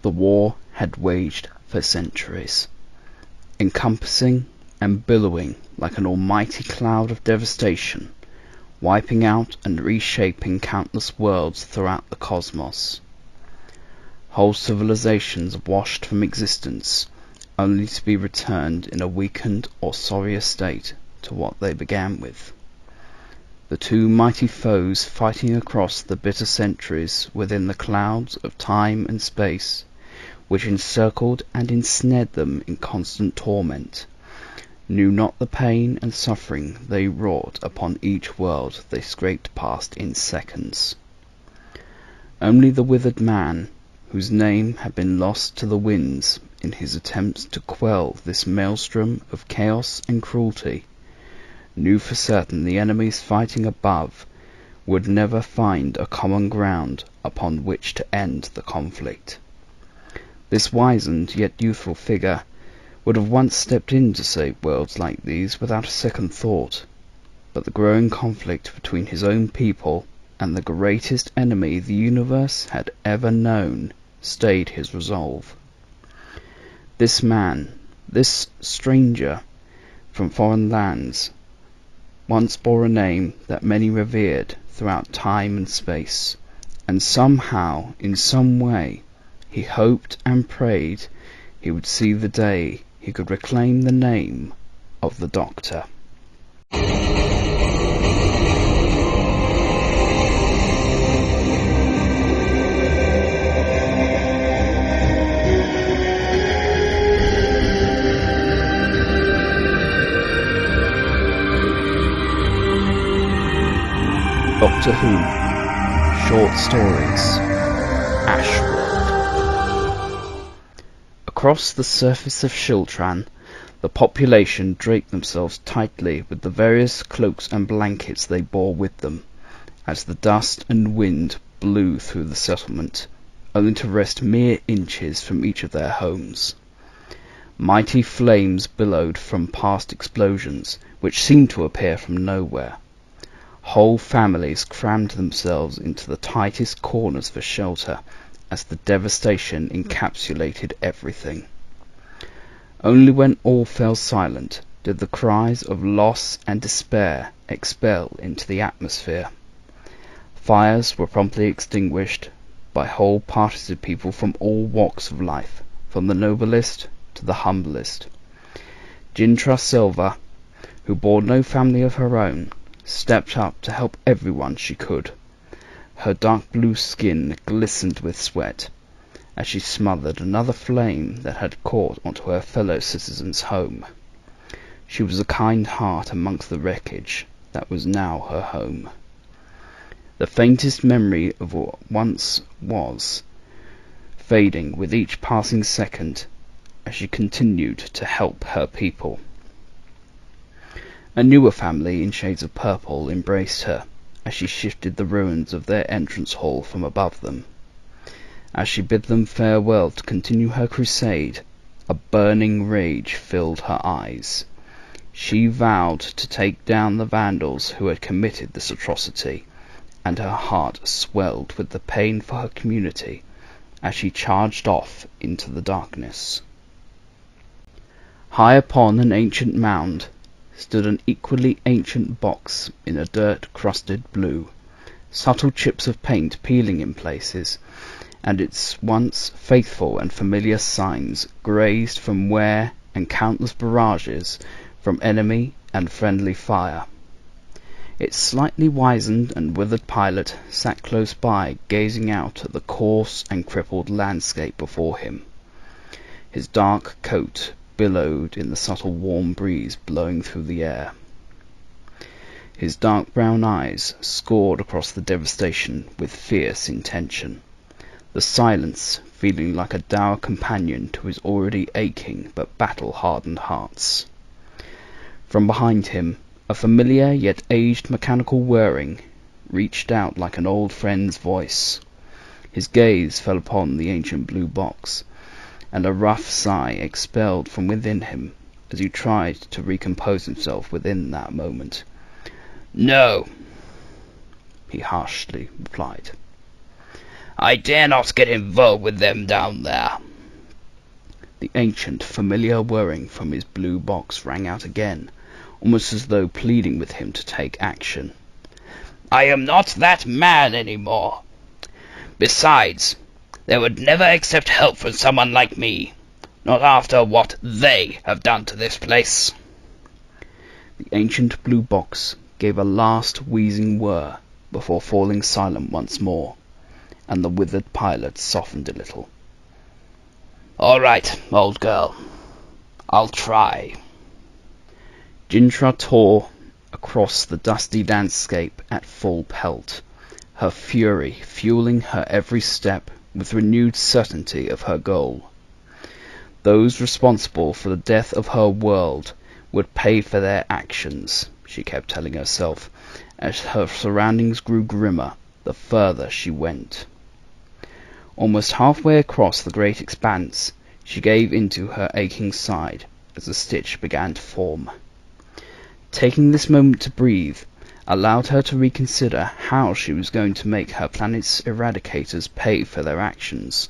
The war had waged for centuries, encompassing and billowing like an almighty cloud of devastation, wiping out and reshaping countless worlds throughout the cosmos. Whole civilizations washed from existence, only to be returned in a weakened or sorrier state to what they began with. The two mighty foes fighting across the bitter centuries within the clouds of time and space, which encircled and ensnared them in constant torment, knew not the pain and suffering they wrought upon each world they scraped past in seconds. Only the withered man, whose name had been lost to the winds in his attempts to quell this maelstrom of chaos and cruelty, knew for certain the enemies fighting above would never find a common ground upon which to end the conflict. This wizened yet youthful figure would have once stepped in to save worlds like these without a second thought, but the growing conflict between his own people and the greatest enemy the universe had ever known stayed his resolve. This man, this stranger from foreign lands, once bore a name that many revered throughout time and space, and somehow, in some way, he hoped and prayed he would see the day he could reclaim the name of the Doctor. Doctor Who Short Stories Ashworld. Across the surface of Shintra, the population draped themselves tightly with the various cloaks and blankets they bore with them, as the dust and wind blew through the settlement, only to rest mere inches from each of their homes. Mighty flames billowed from past explosions, which seemed to appear from nowhere. Whole families crammed themselves into the tightest corners for shelter, as the devastation encapsulated everything. Only when all fell silent did the cries of loss and despair expel into the atmosphere. Fires were promptly extinguished by whole parties of people from all walks of life, from the noblest to the humblest. Jintra Selva, who bore no family of her own, stepped up to help everyone she could. Her dark blue skin glistened with sweat as she smothered another flame that had caught onto her fellow citizen's home. She was a kind heart amongst the wreckage that was now her home. The faintest memory of what once was fading with each passing second as she continued to help her people. A newer family in shades of purple embraced her as she shifted the ruins of their entrance hall from above them. As she bid them farewell to continue her crusade, a burning rage filled her eyes. She vowed to take down the vandals who had committed this atrocity, and her heart swelled with the pain for her community as she charged off into the darkness. High upon an ancient mound stood an equally ancient box in a dirt-crusted blue, subtle chips of paint peeling in places, and its once faithful and familiar signs grazed from wear and countless barrages from enemy and friendly fire. Its slightly wizened and withered pilot sat close by, gazing out at the coarse and crippled landscape before him. His dark coat billowed in the subtle warm breeze blowing through the air. His dark brown eyes scored across the devastation with fierce intention, the silence feeling like a dour companion to his already aching but battle-hardened hearts. From behind him, a familiar yet aged mechanical whirring reached out like an old friend's voice. His gaze fell upon the ancient blue box, and a rough sigh expelled from within him as he tried to recompose himself within that moment. "No," he harshly replied. I dare not get involved with them down there." The ancient, familiar whirring from his blue box rang out again, almost as though pleading with him to take action. "I am not that man any more. Besides, they would never accept help from someone like me, not after what they have done to this place." The ancient blue box gave a last wheezing whir before falling silent once more, and the withered pilot softened a little. "All right, old girl. I'll try." Jintra tore across the dusty landscape at full pelt, her fury fueling her every step with renewed certainty of her goal. Those responsible for the death of her world would pay for their actions, she kept telling herself, as her surroundings grew grimmer the further she went. Almost halfway across the great expanse, she gave into her aching side as a stitch began to form. Taking this moment to breathe allowed her to reconsider how she was going to make her planet's eradicators pay for their actions.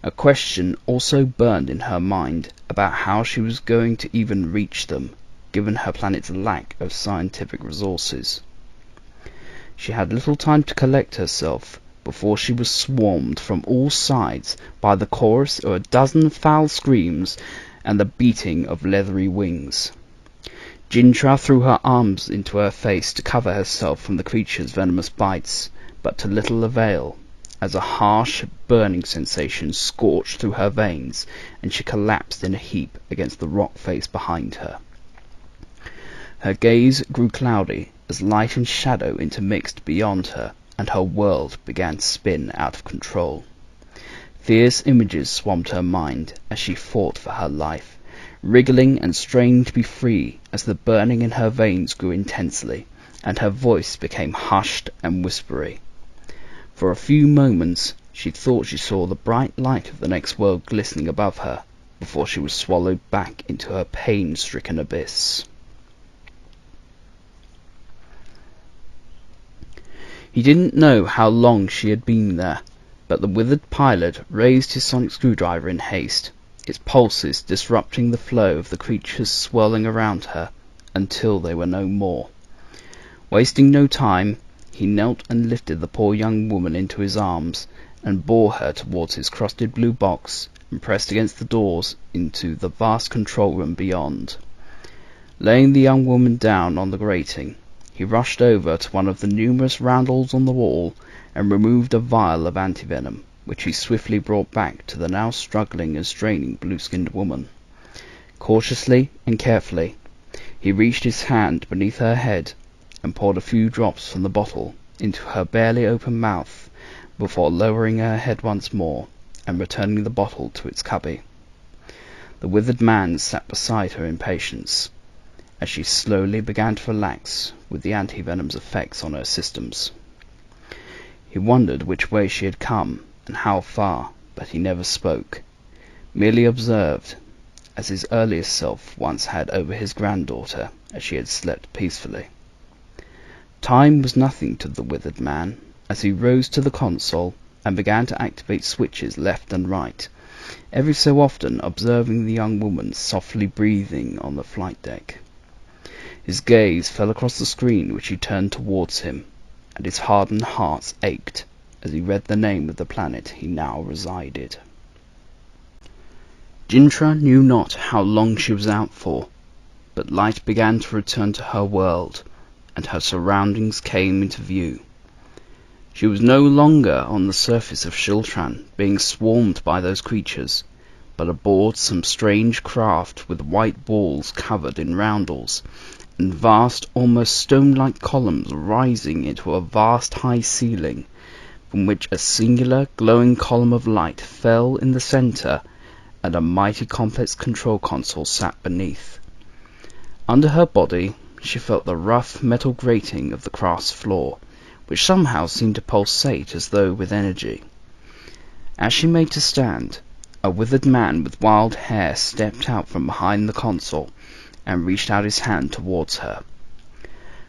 A question also burned in her mind about how she was going to even reach them, given her planet's lack of scientific resources. She had little time to collect herself before she was swarmed from all sides by the chorus of a dozen foul screams and the beating of leathery wings. Jintra threw her arms into her face to cover herself from the creature's venomous bites, but to little avail, as a harsh, burning sensation scorched through her veins, and she collapsed in a heap against the rock face behind her. Her gaze grew cloudy as light and shadow intermixed beyond her, and her world began to spin out of control. Fierce images swamped her mind as she fought for her life, wriggling and straining to be free as the burning in her veins grew intensely, and her voice became hushed and whispery. For a few moments she thought she saw the bright light of the next world glistening above her, before she was swallowed back into her pain-stricken abyss. He didn't know how long she had been there, but the withered pilot raised his sonic screwdriver in haste, its pulses disrupting the flow of the creatures swirling around her until they were no more. Wasting no time, he knelt and lifted the poor young woman into his arms and bore her towards his crusted blue box and pressed against the doors into the vast control room beyond. Laying the young woman down on the grating, he rushed over to one of the numerous roundels on the wall and removed a vial of antivenom, which he swiftly brought back to the now struggling and straining blue-skinned woman. Cautiously and carefully, he reached his hand beneath her head and poured a few drops from the bottle into her barely open mouth before lowering her head once more and returning the bottle to its cubby. The withered man sat beside her in patience, as she slowly began to relax with the antivenom's effects on her systems. He wondered which way she had come and how far, but he never spoke, merely observed, as his earliest self once had over his granddaughter as she had slept peacefully. Time was nothing to the withered man, as he rose to the console and began to activate switches left and right, every so often observing the young woman softly breathing on the flight deck. His gaze fell across the screen which he turned towards him, and his hardened heart ached as he read the name of the planet he now resided. Jintra knew not how long she was out for, but light began to return to her world, and her surroundings came into view. She was no longer on the surface of Shiltran, being swarmed by those creatures, but aboard some strange craft with white walls covered in roundels, and vast, almost stone-like columns rising into a vast high ceiling, from which a singular glowing column of light fell in the centre, and a mighty complex control console sat beneath. Under her body she felt the rough metal grating of the craft's floor, which somehow seemed to pulsate as though with energy. As she made to stand, a withered man with wild hair stepped out from behind the console and reached out his hand towards her.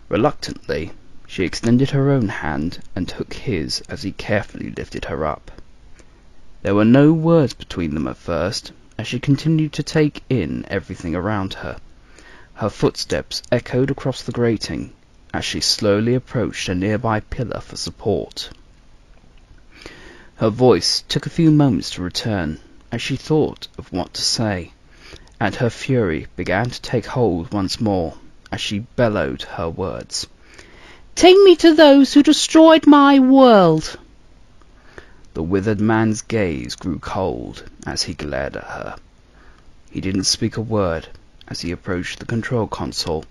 Reluctantly, She extended her own hand and took his as he carefully lifted her up. There were no words between them at first, as she continued to take in everything around her. Her footsteps echoed across the grating as she slowly approached a nearby pillar for support. Her voice took a few moments to return as she thought of what to say, and her fury began to take hold once more as she bellowed her words. "Take me to those who destroyed my world!" The withered man's gaze grew cold as he glared at her. He didn't speak a word as he approached the control console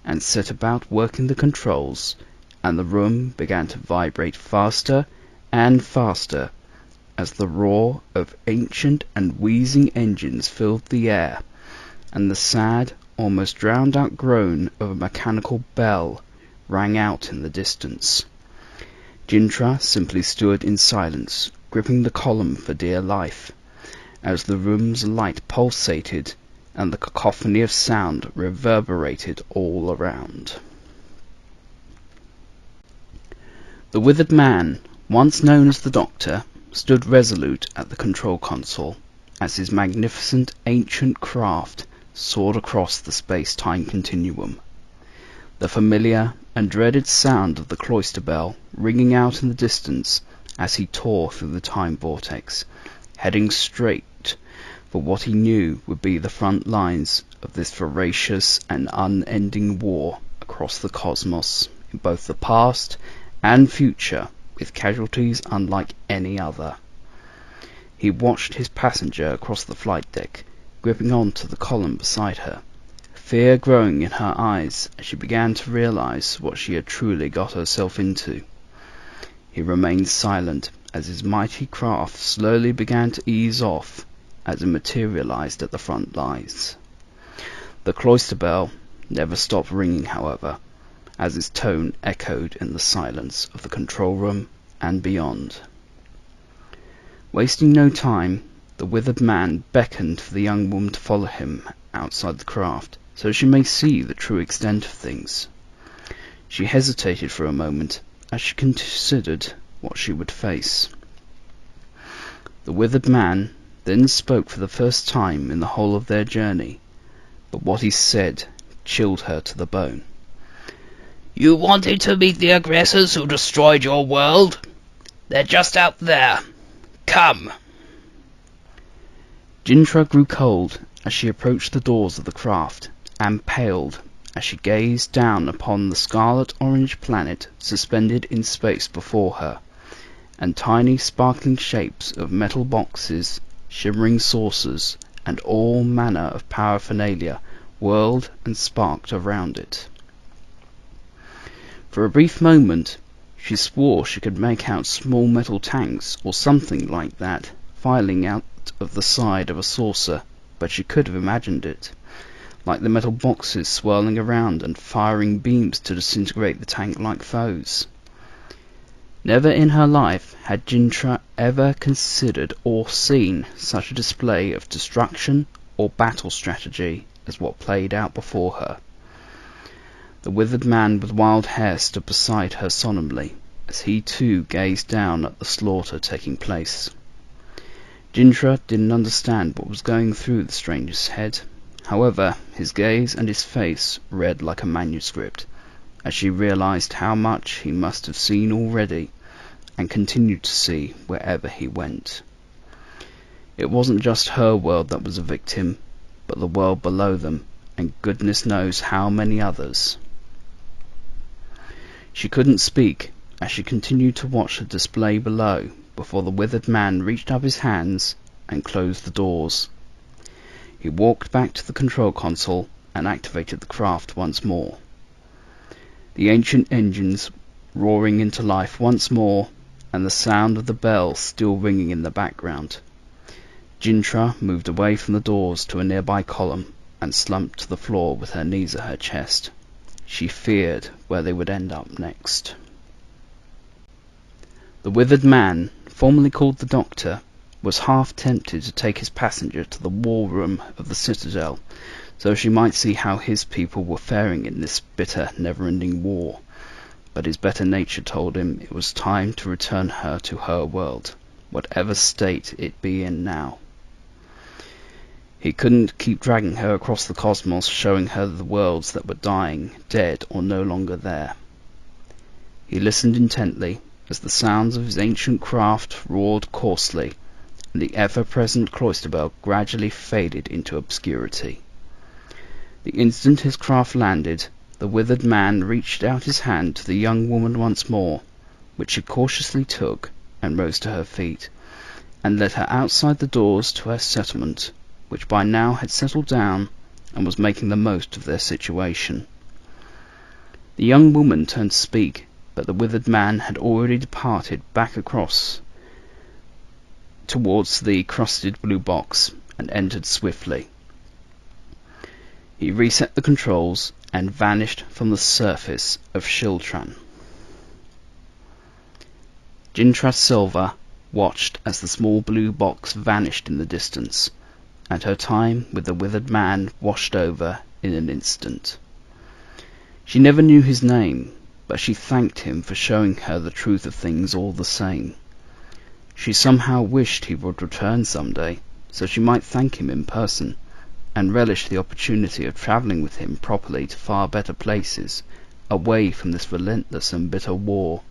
and set about working the controls, and the room began to vibrate faster and faster as the roar of ancient and wheezing engines filled the air, and the sad, almost drowned-out groan of a mechanical bell rang out in the distance. Jintra simply stood in silence, gripping the column for dear life, as the room's light pulsated and the cacophony of sound reverberated all around. The withered man, once known as the Doctor, stood resolute at the control console as his magnificent ancient craft soared across the space-time continuum. The familiar and dreaded sound of the cloister bell ringing out in the distance as he tore through the time vortex, heading straight for what he knew would be the front lines of this voracious and unending war across the cosmos, in both the past and future, with casualties unlike any other. He watched his passenger across the flight deck, gripping onto the column beside her, fear growing in her eyes as she began to realize what she had truly got herself into. He remained silent as his mighty craft slowly began to ease off as it materialized at the front lines. The cloister bell never stopped ringing, however, as its tone echoed in the silence of the control room and beyond. Wasting no time, the withered man beckoned for the young woman to follow him outside the craft, so she may see the true extent of things. She hesitated for a moment as she considered what she would face. The withered man then spoke for the first time in the whole of their journey, but what he said chilled her to the bone. "You wanted to meet the aggressors who destroyed your world? They're just out there. Come!" Jintra grew cold as she approached the doors of the craft, and paled as she gazed down upon the scarlet-orange planet suspended in space before her, and tiny sparkling shapes of metal boxes, shimmering saucers, and all manner of paraphernalia whirled and sparked around it. For a brief moment she swore she could make out small metal tanks or something like that filing out of the side of a saucer, but she could have imagined it, like the metal boxes swirling around and firing beams to disintegrate the tank like foes. Never in her life had Jintra ever considered or seen such a display of destruction or battle strategy as what played out before her. The withered man with wild hair stood beside her solemnly, as he too gazed down at the slaughter taking place. Jintra didn't understand what was going through the stranger's head. However, his gaze and his face read like a manuscript, as she realized how much he must have seen already, and continued to see wherever he went. It wasn't just her world that was a victim, but the world below them, and goodness knows how many others. She couldn't speak as she continued to watch the display below before the withered man reached up his hands and closed the doors. He walked back to the control console and activated the craft once more. The ancient engines roaring into life once more, and the sound of the bell still ringing in the background. Jintra moved away from the doors to a nearby column and slumped to the floor with her knees at her chest. She feared where they would end up next. The withered man, formerly called the Doctor, was half tempted to take his passenger to the war room of the Citadel, so she might see how his people were faring in this bitter, never-ending war. but his better nature told him it was time to return her to her world, whatever state it be in now. He couldn't keep dragging her across the cosmos, showing her the worlds that were dying, dead, or no longer there. He listened intently as the sounds of his ancient craft roared coarsely, and the ever-present cloister bell gradually faded into obscurity. The instant his craft landed, the withered man reached out his hand to the young woman once more, which she cautiously took, and rose to her feet, and led her outside the doors to her settlement, which by now had settled down and was making the most of their situation. The young woman turned to speak, but the withered man had already departed back across towards the crusted blue box and entered swiftly. He reset the controls and vanished from the surface of Shintra. Jintra Selva watched as the small blue box vanished in the distance, and her time with the withered man washed over in an instant. She never knew his name, but she thanked him for showing her the truth of things all the same. She somehow wished he would return some day, so she might thank him in person, and relish the opportunity of travelling with him properly to far better places, away from this relentless and bitter war.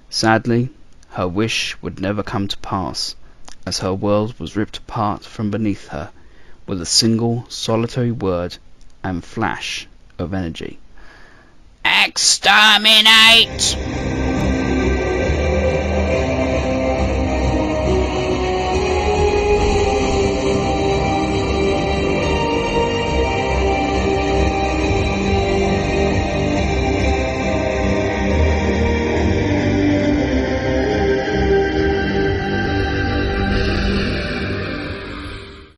Sadly, her wish would never come to pass, as her world was ripped apart from beneath her with a single solitary word and flash of energy. Exterminate!